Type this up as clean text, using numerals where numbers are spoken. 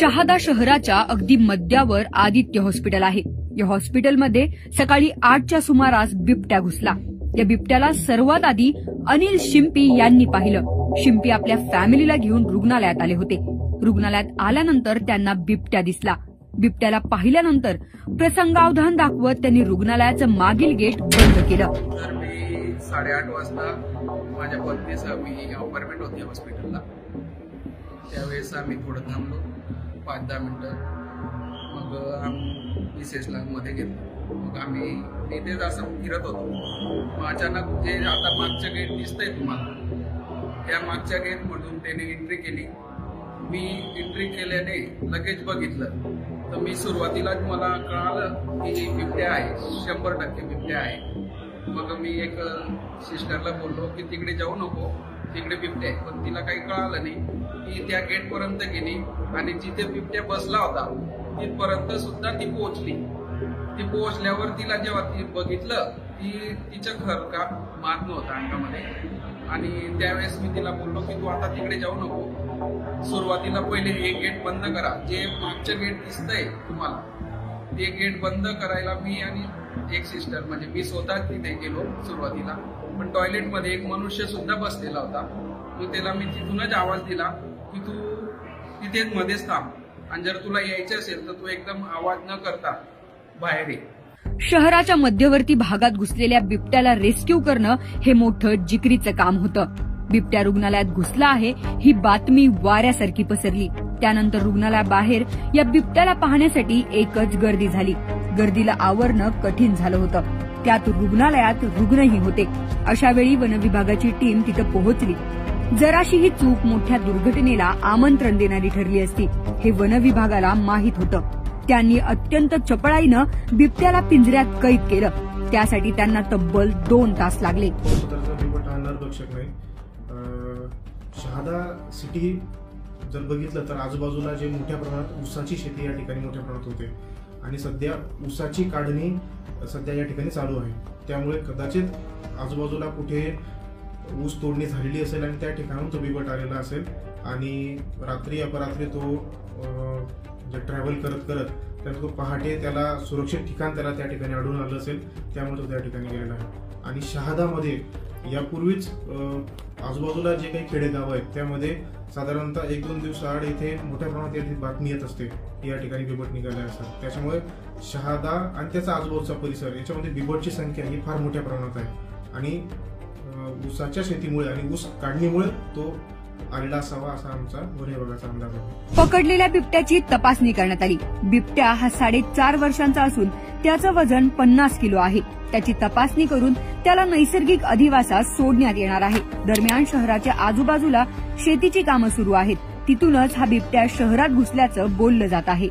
शहादा शहराच्या अगदी मध्यावर आदित्य हॉस्पिटल आहे। या हॉस्पिटलमध्ये सकाळी 8च्या सुमारास बिबट्या घुसला। या बिबट्याला सर्वात आधी अनिल शिंपी यांनी पाहिलं। शिंपी आपल्या फॅमिलीला घेऊन रुग्णालयात आले होते। रुग्णालयात आल्यानंतर त्यांना बिबट्या दिसला। बिबट्याला पाहिल्यानंतर प्रसंगावधान दाखवत त्यांनी रुग्णालयाचं मागील गेट बंद केलं। तर मी 8:30 वाजता माझ्या पत्नीसह मी अपॉइंटमेंट होती हॉस्पिटलला। त्यावेळेस आम्ही थोडं थांबलो 5-10 मिनिटं। मग मिसेसला मध्ये घेतलं। मग आम्ही तिथेच असं फिरत होतो। मग अचानक जे आता मागचं गेट दिसतंय तुम्हाला, त्या मागच्या गेटमधून त्याने एंट्री केली। मी एंट्री केल्याने लगेच बघितलं तर मी सुरुवातीलाच मला कळालं की बिबट्या आहे, 100% बिबट्या आहे। मग मी एक सिस्टरला बोललो की तिकडे जाऊ नको, तिकडे बिबट्या आहे। पण तिला काही कळालं नाही। ती त्या गेटपर्यंत गेली आणि जिथे बिबट्या बसला होता तिथपर्यंत सुद्धा ती पोहोचली। ती पोहोचल्यावर तिला जेव्हा ती बघितलं तिचं खरका मात नव्हता अंगामध्ये। आणि त्यावेळेस मी तिला बोललो की तू आता तिकडे जाऊ नको, सुरुवातीला पहिले हे गेट बंद करा, जे मागचं गेट दिसतंय तुम्हाला ते गेट बंद करायला मी आणि एक सिस्टर म्हणजे मी स्वतः तिथे गेलो सुरुवातीला। पण टॉयलेटमध्ये एक मनुष्य सुद्धा बसलेला होता। मग त्याला मी तिथूनच आवाज दिला की तू तिथेच मध्येच थांब आणि जर तुला यायचं असेल तर तू एकदम आवाज न करता बाहेर ये। शहराच्या मध्यवर्ती भागात घुसलेल्या बिबट्याला रेस्क्यू करणं हे मोठं जिकरीचं काम होतं। बिबट्या रुग्णालयात घुसला आहे ही बातमी वाऱ्यासारखी पसरली। त्यानंतर रुग्णालयाबाहेर या बिबट्याला पाहण्यासाठी एकच गर्दी झाली। गर्दीला आवरणं कठीण झालं होतं। त्यात रुग्णालयात रुग्णही होते। अशा वेळी वनविभागाची टीम तिथं पोहोचली। जराशी ही चूक मोठ्या दुर्घटनेला आमंत्रण देणारी ठरली असती हे वनविभागाला माहीत होतं। त्यांनी अत्यंत चपळाईनं बिबट्याला पिंजऱ्यात कैद केलं। त्यासाठी त्यांना तब्बल 2 तास लागले। शहादा सिटी जर बघितलं तर आजूबाजूला जे मोठ्या प्रमाणात ऊसाची शेती या ठिकाणी मोठ्या प्रमाणात होते आणि सध्या ऊसाची काढणी सध्या या ठिकाणी चालू आहे। त्यामुळे कदाचित आजूबाजूला कुठे ऊस तोडणी झालेली असेल आणि त्या ठिकाणून तो बिबट आलेला असेल आणि रात्री अपरात्री तो ट्रॅव्हल करत करत तर तो पहाटे त्याला सुरक्षित ठिकाण त्याला त्या ठिकाणी आढळून आलं असेल, त्यामुळे तो त्या ठिकाणी गेलेला आहे। आणि शहादामध्ये यापूर्वीच आजूबाजूला जे काही खेडेगाव आहेत त्यामध्ये साधारणतः 1-2 दिवसाआड इथे मोठ्या प्रमाणात याची बातमी येत असते की या ठिकाणी बिबट निघाले असतात। त्याच्यामुळे शहादा आणि त्याचा आजूबाजूचा परिसर याच्यामध्ये बिबटची संख्या ही फार मोठ्या प्रमाणात आहे आणि ऊसाच्या शेतीमुळे आणि ऊस काढणीमुळे तो आलेला असावा असा आमचा वन विभागाचा अंदाज आहे। पकडलेल्या बिबट्याची तपासणी करण्यात आली। बिबट्या हा 4.5 वर्षांचा असून त्याचं वजन 50 किलो आहे। त्याची तपासणी करून त्याला नैसर्गिक अधिवासात सोडण्यात येणार आहे। दरम्यान शहराच्या आजूबाजूला शेतीची कामं सुरू आहेत। तिथूनच हा बिबट्या शहरात घुसल्याचं बोललं जात आहे।